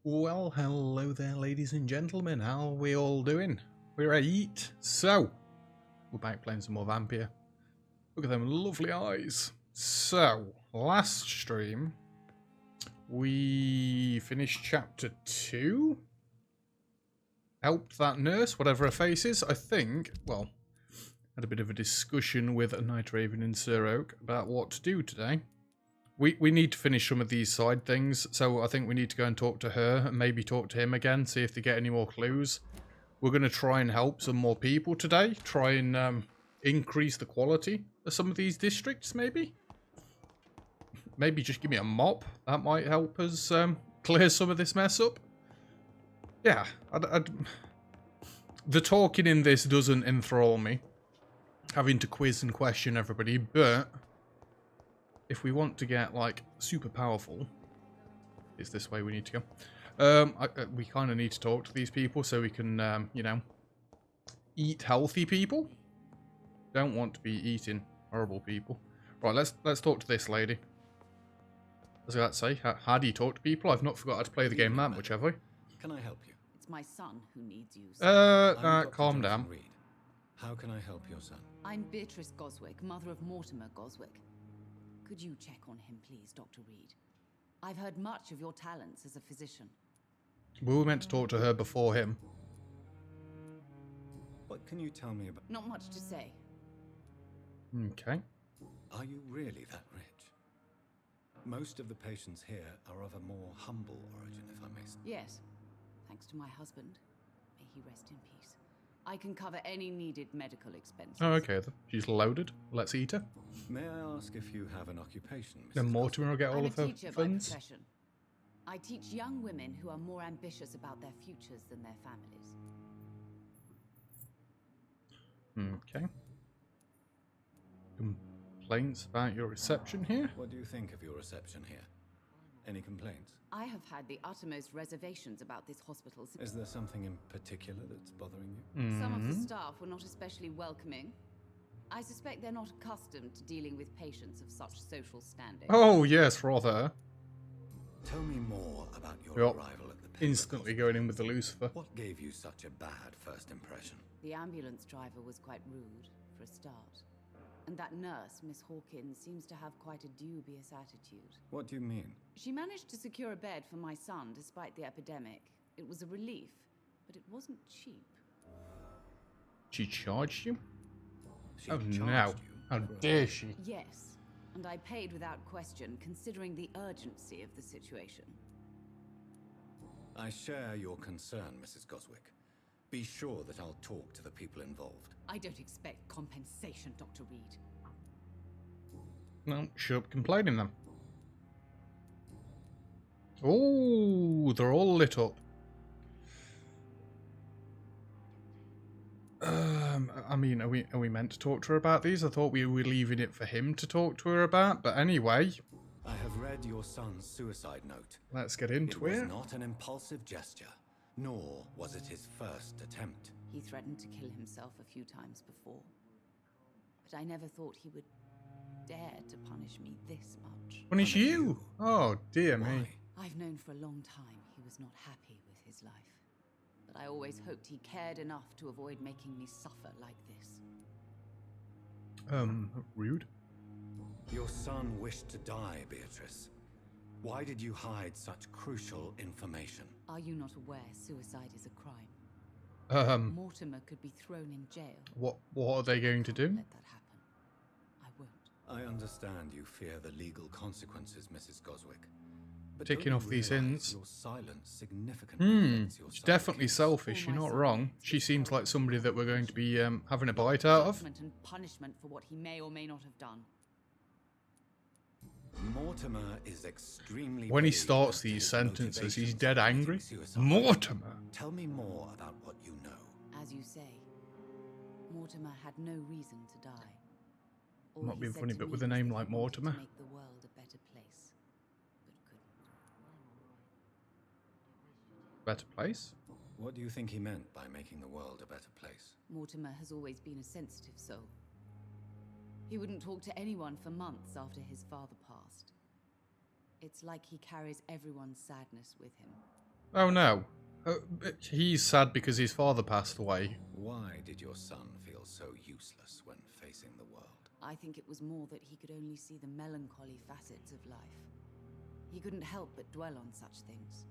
Well, hello there, ladies and gentlemen. How are we all doing? We're right. So, we're back playing some more Vampyr. Look at them lovely eyes. So, last stream, we finished chapter 2. Helped that nurse, whatever her face is. I think, well, had a bit of a discussion with Night Raven and Sir Oak about what to do today. We need to finish some of these side things, so I think we need to go and talk to her and maybe talk to him again, see if they get any more clues. We're going to try and help some more people today, try and increase the quality of some of these districts, maybe? Maybe just give me a mop, that might help us clear some of this mess up. Yeah, the talking in this doesn't enthrall me, having to quiz and question everybody, but if we want to get, like, super powerful, it's this way we need to go. We kind of need to talk to these people so we can, you know, eat healthy people. Don't want to be eating horrible people. Right, let's talk to this lady. As I say, how do you talk to people? I've not forgot how to play the game that much, have I? Can I help you? It's my son who needs you. Dr. Calm down. Reid. How can I help your son? I'm Beatrice Goswick, mother of Mortimer Goswick. Could you check on him, please, Dr. Reid? I've heard much of your talents as a physician. We were meant to talk to her before him. What can you tell me about... Not much to say. Okay. Are you really that rich? Most of the patients here are of a more humble origin, if I may say. Yes, thanks to my husband. May he rest in peace. I can cover any needed medical expenses. Oh, okay. She's loaded. Let's eat her. May I ask if you have an occupation, Mrs. Then Mortimer will get all I'm of a her teacher by funds. profession. I teach young women who are more ambitious about their futures than their families. Okay. Complaints about your reception here? What do you think of your reception here? Any complaints? I have had the uttermost reservations about this hospital. Is there something in particular that's bothering you? Some of the staff were not especially welcoming. I suspect they're not accustomed to dealing with patients of such social standing. Oh, yes, rather. Tell me more about your Yup. arrival at the Pembroke Instantly Hospital. going in with the Lucifer. What gave you such a bad first impression? The ambulance driver was quite rude, for a start. And that nurse, Miss Hawkins, seems to have quite a dubious attitude. What do you mean? She managed to secure a bed for my son despite the epidemic. It was a relief, but it wasn't cheap. She charged you? She Oh, charged no. you How for a- dare she? Yes, and I paid without question, considering the urgency of the situation. I share your concern, Mrs. Goswick. Be sure that I'll talk to the people involved. I don't expect compensation, Dr. Reid. No, shut up complaining then. Oh, they're all lit up. I mean, are we meant to talk to her about these? I thought we were leaving it for him to talk to her about, but anyway. I have read your son's suicide note. Let's get into It was it. not an impulsive gesture, nor was it his first attempt. He threatened to kill himself a few times before. But I never thought he would dare to punish me this much. Punish you? Oh, dear me. Why? I've known for a long time he was not happy with his life. But I always hoped he cared enough to avoid making me suffer like this. Rude. Your son wished to die, Beatrice. Why did you hide such crucial information? Are you not aware suicide is a crime? Mortimer could be thrown in jail. What are they going to do? Let that happen. I won't. I understand you fear the legal consequences, Mrs. Goswick. But Ticking don't off you these realize hints. Your silence significantly affects your She's son's definitely case? selfish, you're not wrong. She seems like somebody that we're going to be having a bite out of. Judgment and punishment for what he may or may not have done. Mortimer is extremely When he vague starts as to these his sentences, he's motivations dead for angry. committing suicide. Mortimer! Tell me more about what you know. As you say, Mortimer had no reason to die. All Not he being said funny, to but me with a was name that like he wanted to Mortimer. make the world a better place, but couldn't. Better place? What do you think he meant by making the world a better place? Mortimer has always been a sensitive soul. He wouldn't talk to anyone for months after his father passed. It's like he carries everyone's sadness with him. Oh no. He's sad because his father passed away. Why did your son feel so useless when facing the world? I think it was more that he could only see the melancholy facets of life. He couldn't help but dwell on such things.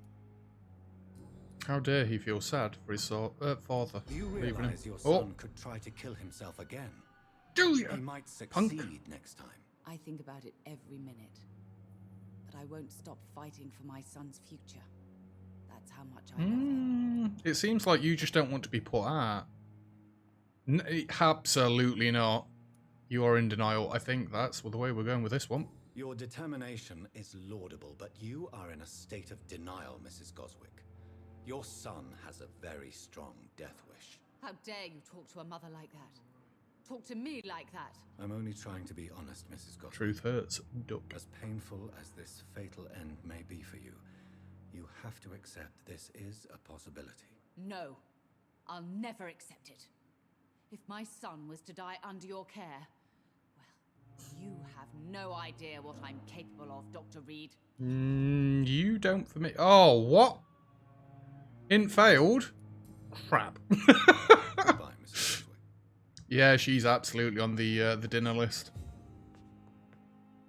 How dare he feel sad for his father? Do you leaving him? realize your son could try to kill himself again? Do you? He might succeed Punk. next time. I think about it every minute. But I won't stop fighting for my son's future. That's how much I love him. It seems like you just don't want to be put out. Absolutely not. You are in denial. I think that's the way we're going with this one. Your determination is laudable, but you are in a state of denial, Mrs. Goswick. Your son has a very strong death wish. How dare you talk to a mother like that? Talk to me like that. I'm only trying to be honest, Mrs. Goswick. Truth hurts, duck. As painful as this fatal end may be for you, you have to accept this is a possibility. No, I'll never accept it. If my son was to die under your care, well, you have no idea what I'm capable of, Dr. Reid. You don't for me. Oh, what? Int failed? Crap. Goodbye, Mrs. Goswick. Yeah, she's absolutely on the dinner list.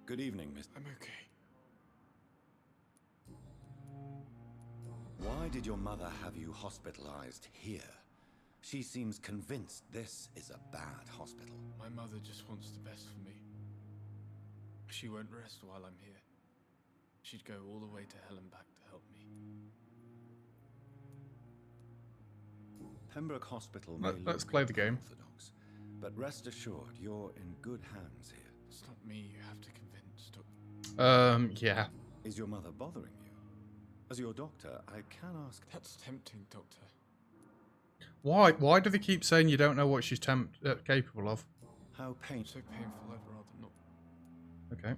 Good evening, Miss. I'm okay. Why did your mother have you hospitalized here? She seems convinced this is a bad hospital. My mother just wants the best for me. She won't rest while I'm here. She'd go all the way to hell and back to help me. Pembroke Hospital may Let's look play the game. orthodox, but rest assured you're in good hands here. It's not me you have to convince, Doctor. Yeah. Is your mother bothering you? As your doctor, I can ask... That's tempting, Doctor. Why do they keep saying you don't know what she's capable of? How So painful, I'd rather not. Okay.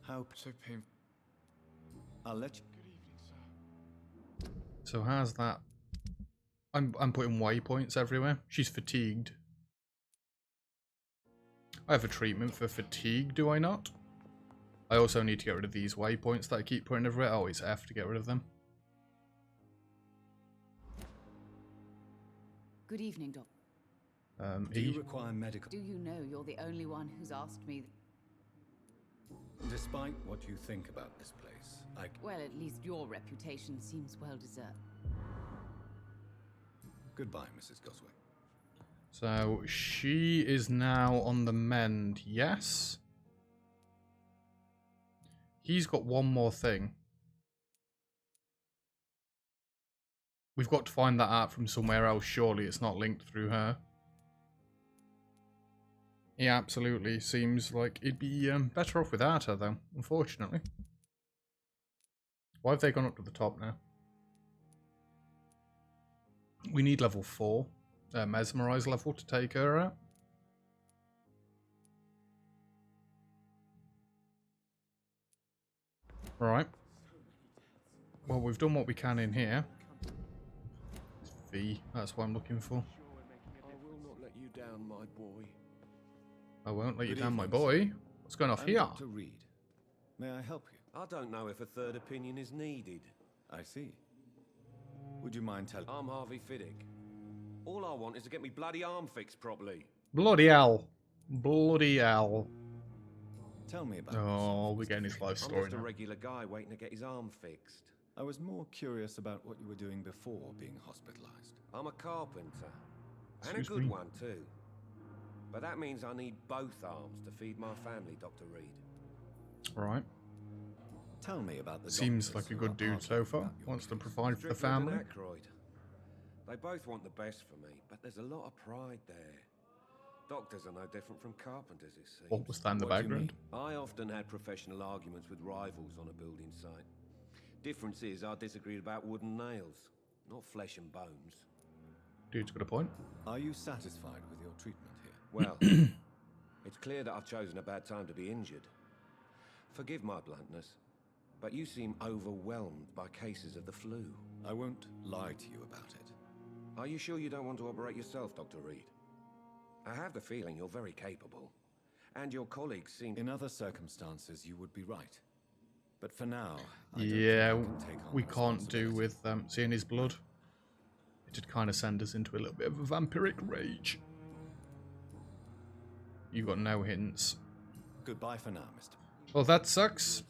How... So painful. I'll let you... Good evening, sir. So how's that? I'm putting waypoints everywhere. She's fatigued. I have a treatment for fatigue, do I not? I also need to get rid of these waypoints that I keep putting everywhere. Oh, it's F to get rid of them. Good evening, Doc. Do E. you require medical... Do you know you're the only one who's asked me... Despite what you think about this place, Well, at least your reputation seems well deserved. Goodbye, Mrs. Goswick. So she is now on the mend, yes? He's got one more thing. We've got to find that out from somewhere else, surely it's not linked through her. He absolutely seems like he'd be better off without her, though, unfortunately. Why have they gone up to the top now? We need level 4, mesmerize level to take her out. Right. Well, we've done what we can in here. It's V, that's what I'm looking for. I will not let you down, my boy. I won't let you Good down, my evening, boy. What's going off I'm here? Dr. Reid. May I help you? I don't know if a third opinion is needed. I see. Would you mind telling... I'm Harvey Fiddick. All I want is to get me bloody arm fixed properly. Bloody hell. Bloody hell. Tell me about Oh, yourself, we're Mr. getting his Fiddick. life I'm story just a now. regular guy waiting to get his arm fixed. I was more curious about what you were doing before being hospitalized. I'm a carpenter. And Excuse a good me. one, too. But that means I need both arms to feed my family, Dr. Reid. Right. Tell me about the Seems doctors like a who good are dude arguing so far. about your Wants to case. provide for the Strickland family. and Aykroyd. They both want the best for me, but there's a lot of pride there. Doctors are no different from carpenters, it seems. What was that in the What do you background? I often had professional arguments with rivals on a building site. Difference is I disagreed about wooden nails, not flesh and bones. Dude's got a point. Are you satisfied with your treatment here? Well, it's clear that I've chosen a bad time to be injured. Forgive my bluntness, but you seem overwhelmed by cases of the flu. I won't lie to you about it. Are you sure you don't want to operate yourself, Dr. Reid? I have the feeling you're very capable, and your colleagues seem... In other circumstances, you would be right. But for now, I don't Yeah, think I can take on we the can't do responsibility. with seeing his blood. It did kind of send us into a little bit of a vampiric rage. You got no hints. Goodbye for now, Mr. Well, that sucks.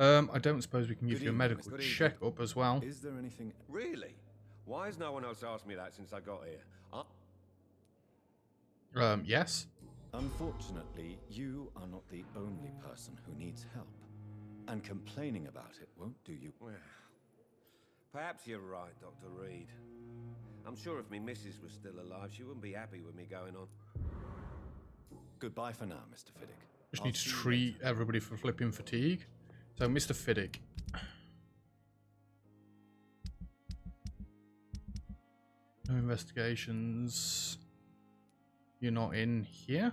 I don't suppose we can give Good you a evening, medical Mr. Reid. checkup as well. Is there anything? Really? Why has no one else asked me that since I got here? Yes. Unfortunately, you are not the only person who needs help. And complaining about it won't do you. Well, perhaps you're right, Dr. Reid. I'm sure if me missus was still alive, she wouldn't be happy with me going on. Goodbye for now, Mr. Fiddick. Just I'll need to see you treat later. everybody for flipping fatigue. So, Mr. Fiddick. No investigations. You're not in here?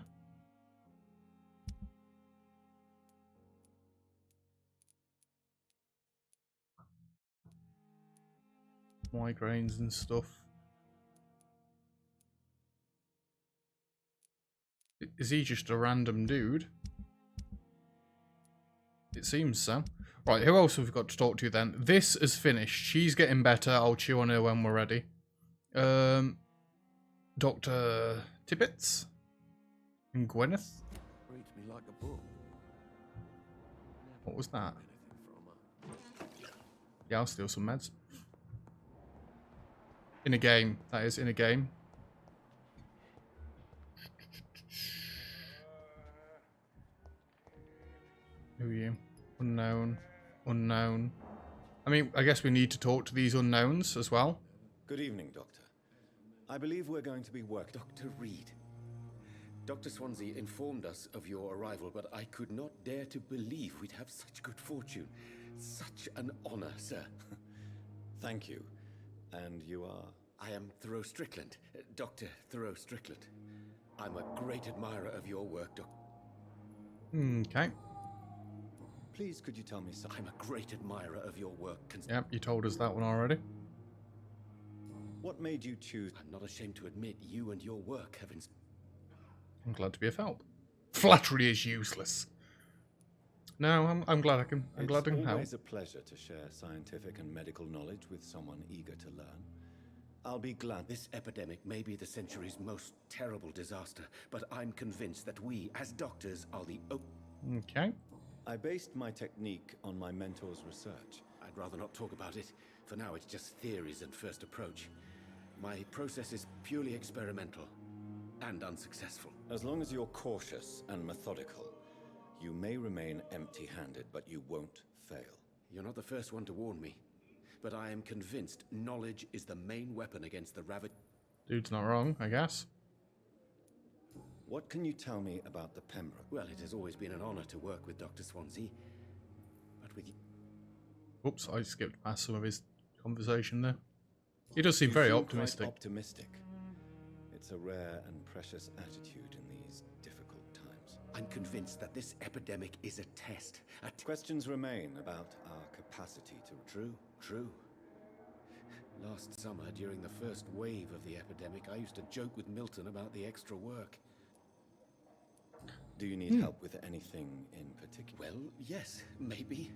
Migraines and stuff. Is he just a random dude? It seems so. Right, who else have we got to talk to then? This is finished. She's getting better. I'll chew on her when we're ready. Dr. Tibbets? And Gwyneth? Reads me like a book. What was that? Yeah, I'll steal some meds. In a game, that is, in a game. Who are you? Unknown. Unknown. I mean, I guess we need to talk to these unknowns as well. Good evening, Doctor. I believe we're going to be Dr. Reid. Dr. Swansey informed us of your arrival, but I could not dare to believe we'd have such good fortune. Such an honor, sir. Thank you. And you are? I am Thoreau Strickland, Dr. Thoreau Strickland. I'm a great admirer of your work, Doctor. Okay. Please, could you tell me something? I'm a great admirer of your work. Yep, you told us that one already. What made you choose? I'm not ashamed to admit you and your work have I'm glad to be of help. Flattery is useless. No, I'm glad I can. I'm glad I can It's help. always a pleasure to share scientific and medical knowledge with someone eager to learn. I'll be glad. This epidemic may be the century's most terrible disaster, but I'm convinced that we, as doctors, are the. Okay. I based my technique on my mentor's research. I'd rather not talk about it. For now, it's just theories and first approach. My process is purely experimental and unsuccessful. As long as you're cautious and methodical, you may remain empty-handed, but you won't fail. You're not the first one to warn me, but I am convinced knowledge is the main weapon against the ravage. Dude's not wrong, I guess. What can you tell me about the Pembroke? Well, it has always been an honor to work with Dr. Swansey, but with you... Oops, I skipped past some of his conversation there. He does seem very optimistic. Optimistic. It's a rare and precious attitude in these difficult times. I'm convinced that this epidemic is a test. Questions remain about our capacity to... True. Last summer, during the first wave of the epidemic, I used to joke with Milton about the extra work. Do you need help with anything in particular? Well, yes, maybe.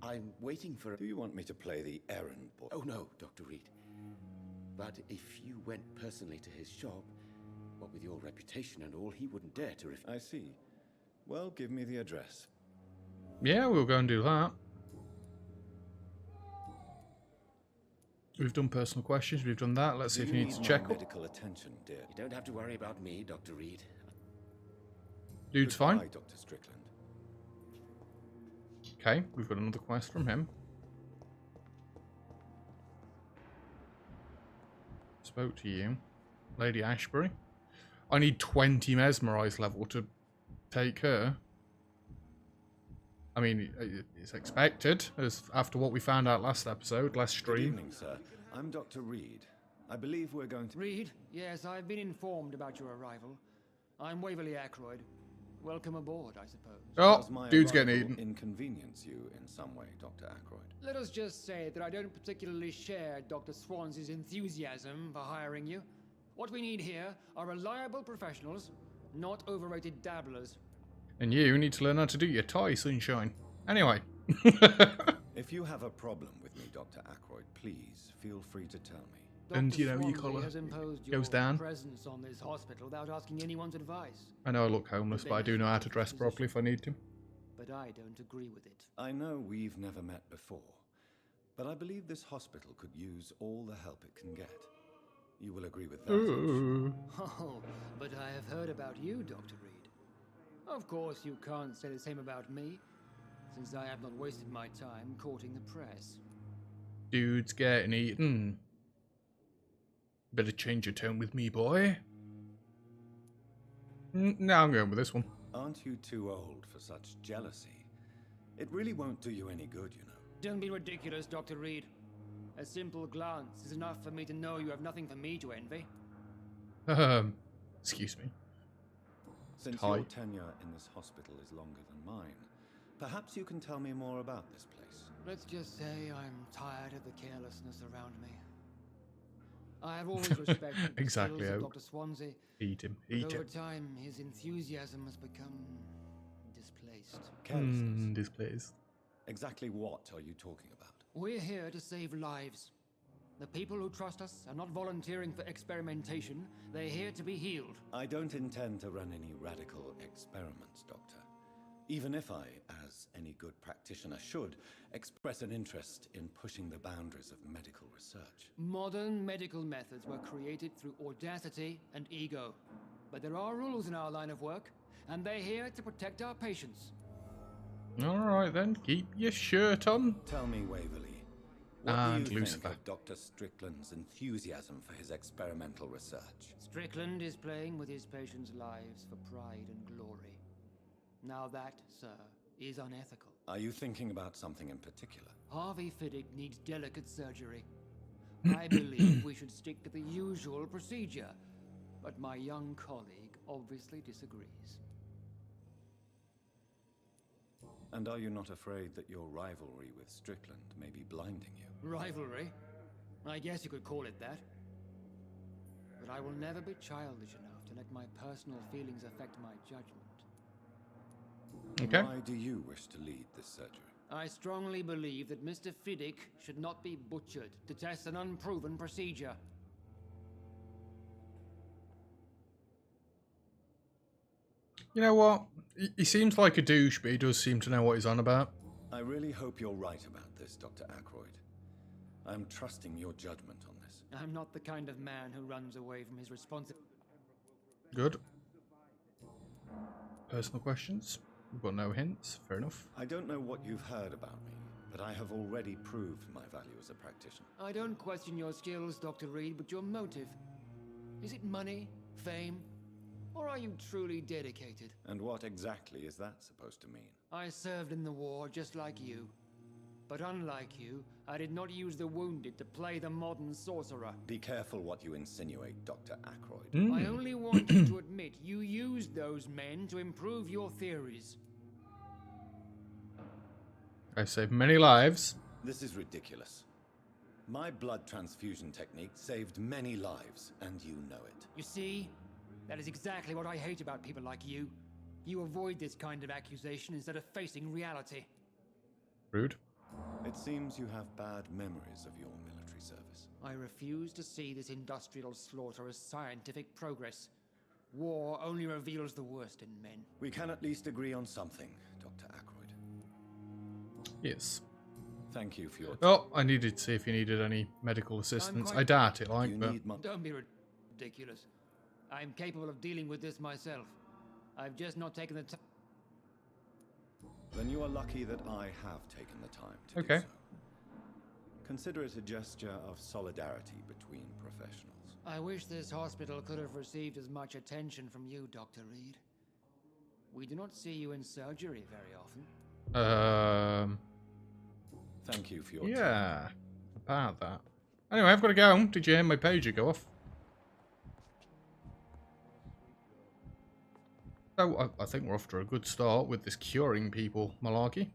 I'm waiting for... Do you want me to play the errand boy? Oh no, Dr. Reid. But if you went personally to his shop, what with your reputation and all, he wouldn't dare to I see. Well, give me the address. Yeah, we'll go and do that. We've done personal questions, we've done that. Let's see if you need to check up. Medical attention, dear. You don't have to worry about me, Dr. Reid. Dude's Goodbye, fine. Dr. Strickland. Okay, we've got another quest from him. Spoke to you. Lady Ashbury. I need 20 mesmerise level to take her. I mean, it's expected, as after what we found out last episode, last Good stream. evening, sir. I'm Dr. Reid. I believe we're going to... Reid? Yes, I've been informed about your arrival. I'm Waverly Ackroyd. Welcome aboard, I suppose. Does Oh, my dude's getting arrival eaten. inconvenience you in some way, Dr. Ackroyd? Let us just say that I don't particularly share Dr. Swansey's enthusiasm for hiring you. What we need here are reliable professionals, not overrated dabblers. And you need to learn how to do your tie, sunshine. Anyway, If you have a problem with me, Dr. Ackroyd, please feel free to tell me. And, Dr. you know, your Swansey collar has imposed goes your down. presence on this hospital without asking anyone's advice. I know I look homeless, but I do know how to dress properly if I need to. But I don't agree with it. I know we've never met before, but I believe this hospital could use all the help it can get. You will agree with that, I'm sure. Oh, but I have heard about you, Dr. Reid. Of course, you can't say the same about me, since I have not wasted my time courting the press. Dude's getting eaten. Better change your tone with me, boy. No, I'm going with this one. Aren't you too old for such jealousy? It really won't do you any good, you know. Don't be ridiculous, Dr. Reid. A simple glance is enough for me to know you have nothing for me to envy. Excuse me. Since Hi. your tenure in this hospital is longer than mine, perhaps you can tell me more about this place. Let's just say I'm tired of the carelessness around me. I have always respected Exactly, the skills of Oak. Dr. Swansey, Eat him. but Eat over him. time his enthusiasm has become displaced. Carelessness. This place. Exactly what are you talking about? We're here to save lives. The people who trust us are not volunteering for experimentation. They're here to be healed. I don't intend to run any radical experiments, Doctor. Even if I, as any good practitioner should, express an interest in pushing the boundaries of medical research. Modern medical methods were created through audacity and ego. But there are rules in our line of work, and they're here to protect our patients. Alright then, keep your shirt on. Tell me, Waverly, what And do you Lucifer. think of Dr. Strickland's enthusiasm for his experimental research? Strickland is playing with his patients' lives for pride and glory. Now that, sir, is unethical. Are you thinking about something in particular? Harvey Fiddick needs delicate surgery. I believe we should stick to the usual procedure, but my young colleague obviously disagrees. And are you not afraid that your rivalry with Strickland may be blinding you? Rivalry? I guess you could call it that. But I will never be childish enough to let my personal feelings affect my judgment. Okay. Why do you wish to lead this surgery? I strongly believe that Mr. Fiddick should not be butchered to test an unproven procedure. You know what? He seems like a douche, but he does seem to know what he's on about. I really hope you're right about this, Dr. Ackroyd. I'm trusting your judgment on this. I'm not the kind of man who runs away from his responsibility. Good. Personal questions? We've got no hints. Fair enough. I don't know what you've heard about me, but I have already proved my value as a practitioner. I don't question your skills, Dr. Reid, but your motive. Is it money, fame, or are you truly dedicated? And what exactly is that supposed to mean? I served in the war just like you. But unlike you, I did not use the wounded to play the modern sorcerer. Be careful what you insinuate, Dr. Ackroyd. I only want you to admit you used those men to improve your theories. I saved many lives. This is ridiculous. My blood transfusion technique saved many lives, and you know it. You see? That is exactly what I hate about people like you. You avoid this kind of accusation instead of facing reality. Rude. It seems you have bad memories of your military service. I refuse to see this industrial slaughter as scientific progress. War only reveals the worst in men. We can at least agree on something, Dr. Ackroyd. Yes. Thank you for your time. Oh, I needed to see if you needed any medical assistance. I doubt it, Do like, you but... need my... Don't be ridiculous. I'm capable of dealing with this myself. I've just not taken the time. Then you are lucky that I have taken the time to Okay. do so. Consider it a gesture of solidarity between professionals. I wish this hospital could have received as much attention from you, Dr. Reid. We do not see you in surgery very often. Thank you for your time. Yeah. About that. Anyway, I've got to go. Did you hear my pager go off? So, I think we're off to a good start with this curing people malarkey.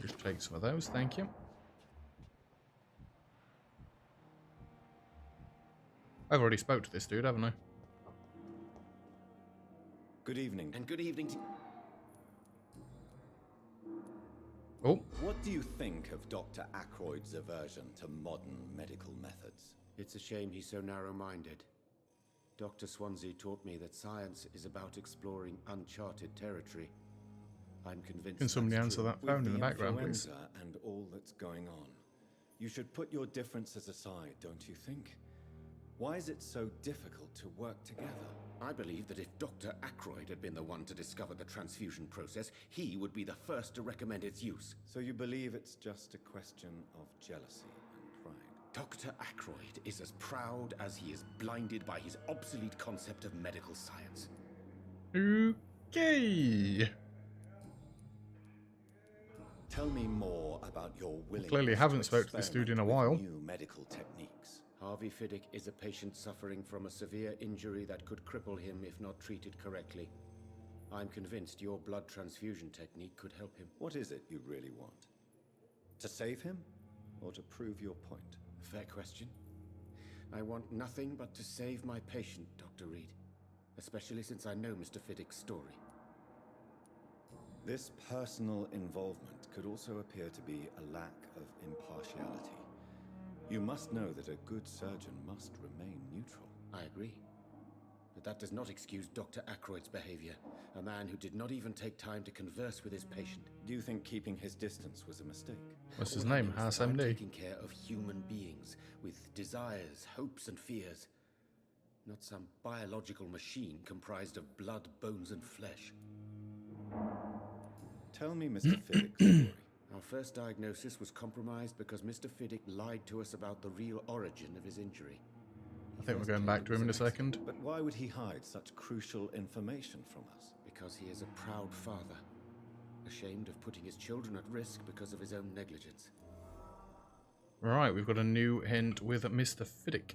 Just take some of those, thank you. I've already spoke to this dude, haven't I? Good evening. And good evening to... Oh, What do you think of Dr. Ackroyd's aversion to modern medical methods? It's a shame he's so narrow-minded. Dr. Swansey taught me that science is about exploring uncharted territory. I'm convinced can somebody that's answer true. that With phone in the background, please? influenza and all that's going on, you should put your differences aside, don't you think? Why is it so difficult to work together? I believe that if Dr. Ackroyd had been the one to discover the transfusion process, he would be the first to recommend its use. So you believe it's just a question of jealousy and pride? Dr. Ackroyd is as proud as he is blinded by his obsolete concept of medical science. Okay. Tell me more about your willingness Clearly haven't to spoke to this dude in a experiment while. with new medical techniques. Harvey Fiddick is a patient suffering from a severe injury that could cripple him if not treated correctly. I'm convinced your blood transfusion technique could help him. What is it you really want? To save him, or to prove your point? Fair question. I want nothing but to save my patient, Dr. Reid. Especially since I know Mr. Fiddick's story. This personal involvement could also appear to be a lack of impartiality. You must know that a good surgeon must remain neutral. I agree. But that does not excuse Dr. Ackroyd's behavior. A man who did not even take time to converse with his patient. Do you think keeping his distance was a mistake? What's his All I name? know is that I'm MD. taking care of human beings with desires, hopes, and fears. Not some biological machine comprised of blood, bones, and flesh. Tell me Mr. Fiddick's story. Our first diagnosis was compromised because Mr. Fiddick lied to us about the real origin of his injury. I think we're going back to him in a second. But why would he hide such crucial information from us? Because he is a proud father, ashamed of putting his children at risk because of his own negligence. Right, we've got a new hint with Mr. Fiddick.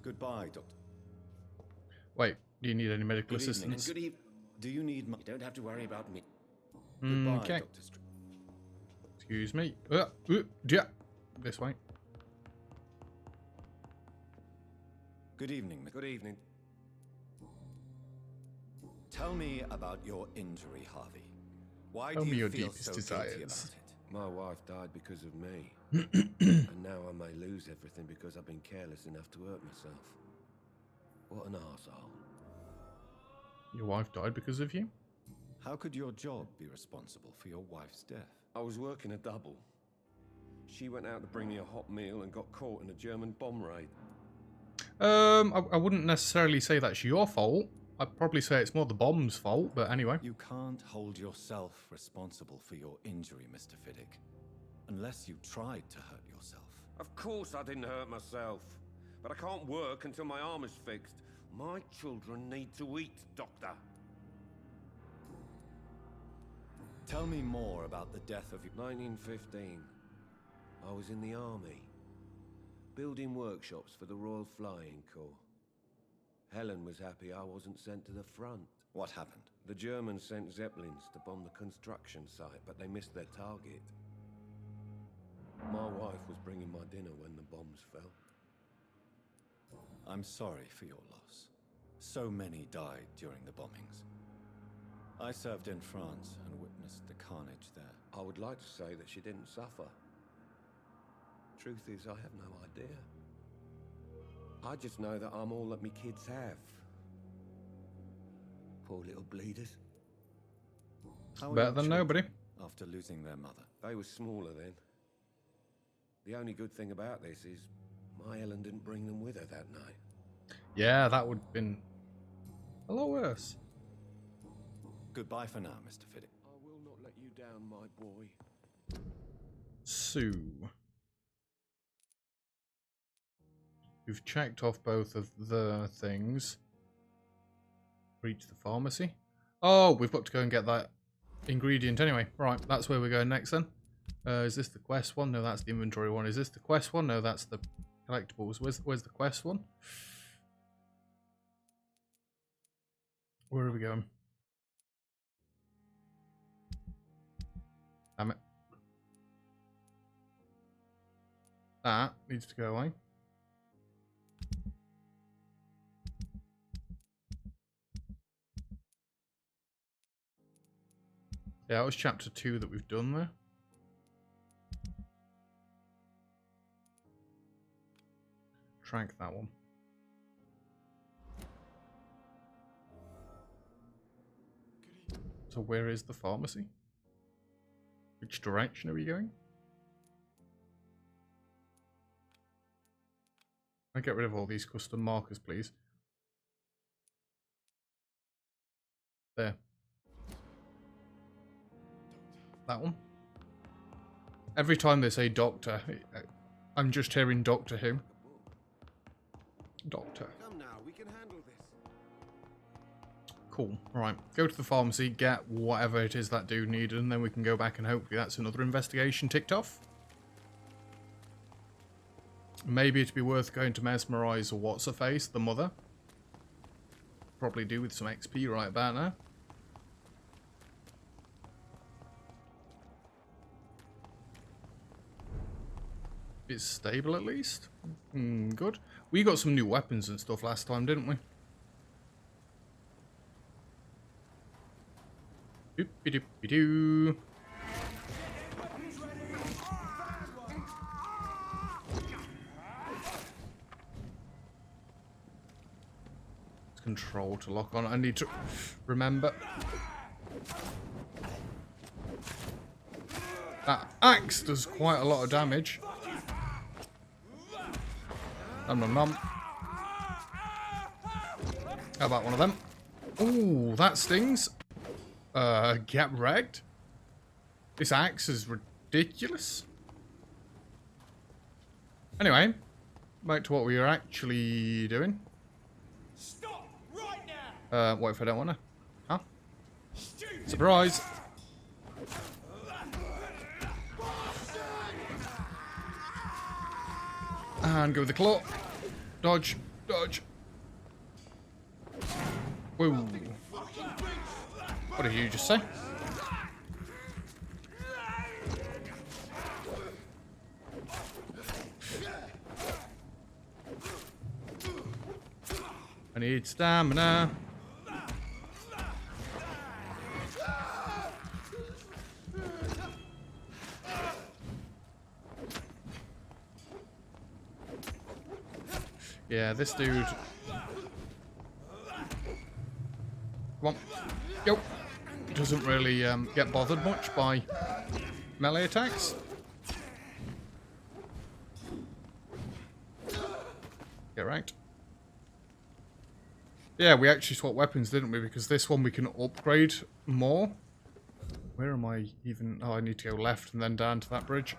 Goodbye, Doctor. Wait, do you need any medical Good evening, assistance? Good evening. Do you need my... You don't have to worry about me. Goodbye, Okay. Dr. Excuse me. Yeah. This way. Good evening, Good evening. Tell me about your injury, Harvey. Why Tell do me you your feel deepest so guilty desires. about it? My wife died because of me. And now I may lose everything because I've been careless enough to hurt myself. What an arsehole. Your wife died because of you? How could your job be responsible for your wife's death? I was working a double. She went out to bring me a hot meal and got caught in a German bomb raid. I wouldn't necessarily say that's your fault. I'd probably say it's more the bomb's fault, but anyway. You can't hold yourself responsible for your injury, Mr. Fiddick, unless you tried to hurt yourself. Of course I didn't hurt myself. But I can't work until my arm is fixed. My children need to eat, Doctor. Tell me more about the death of your... 1915. I was in the army, building workshops for the Royal Flying Corps. Helen was happy I wasn't sent to the front. What happened? The Germans sent Zeppelins to bomb the construction site, but they missed their target. My wife was bringing my dinner when the bombs fell. I'm sorry for your loss. So many died during the bombings. I served in France and witnessed the carnage there. I would like to say that she didn't suffer. Truth is, I have no idea. I just know that I'm all that me kids have. Poor little bleeders. How are Better your than children nobody. after losing their mother? They were smaller then. The only good thing about this is my Ellen didn't bring them with her that night. Yeah, that would have been a lot worse. Goodbye for now, Mr. Fiddick. I will not let you down, my boy. Sue. We've checked off both of the things. Reach the pharmacy. Oh, we've got to go and get that ingredient anyway. Right, that's where we're going next then. Is this the quest one? No, that's the inventory one. Is this the quest one? No, that's the collectibles. Where's the quest one? Where are we going? Damn it. That needs to go away. Yeah, that was chapter 2 that we've done there. Track that one. So where is the pharmacy? Which direction are we going? I get rid of all these custom markers, please. There. That one. Every time they say doctor, I'm just hearing Doctor Who. Doctor. Come now, we can handle this. Cool. Right. Go to the pharmacy, get whatever it is that dude needed, and then we can go back and hopefully that's another investigation ticked off. Maybe it'd be worth going to mesmerize or what's-her-face, the mother. Probably do with some XP right about now. It's stable at least. Good. We got some new weapons and stuff last time, didn't we? Doop-de-doop-de-doo. Control to lock on. I need to remember. That axe does quite a lot of damage. Nom nom nom. How about one of them? Ooh, that stings. Get wrecked. This axe is ridiculous. Anyway, back to what we were actually doing. What if I don't want to? Huh? Surprise! And go with the claw. Dodge. Dodge. Whoa. What did you just say? I need stamina. Yeah, this dude. Come on. Yo. Doesn't really get bothered much by melee attacks. Get right. Yeah, we actually swapped weapons, didn't we? Because this one we can upgrade more. Where am I even? Oh, I need to go left and then down to that bridge.